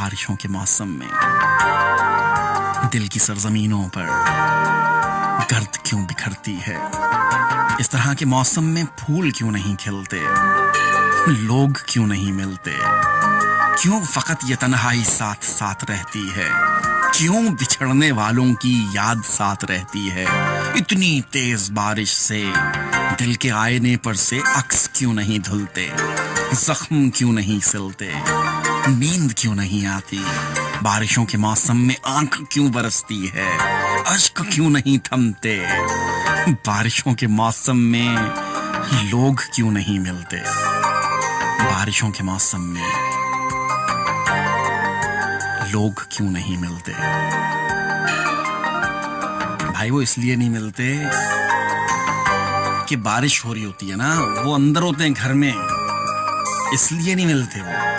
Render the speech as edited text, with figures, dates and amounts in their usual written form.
बारिशों के मौसम में दिल की सरजमीनों पर गर्द क्यों बिखरती है। इस तरह के मौसम में फूल क्यों नहीं खिलते, लोग क्यों नहीं मिलते, क्यों फकत ये तन्हाई साथ साथ रहती है, क्यों बिछड़ने वालों की याद साथ रहती है। इतनी तेज बारिश से दिल के आईने पर से अक्स क्यों नहीं धुलते, जख्म क्यों नहीं सिलते, नींद क्यों नहीं आती, बारिशों के मौसम में आंख क्यों बरसती है, अश्क क्यों नहीं थमते, बारिशों के मौसम में लोग क्यों नहीं मिलते, बारिशों के मौसम में लोग क्यों नहीं मिलते। भाई वो इसलिए नहीं मिलते कि बारिश हो रही होती है ना, वो अंदर होते हैं घर में, इसलिए नहीं मिलते वो।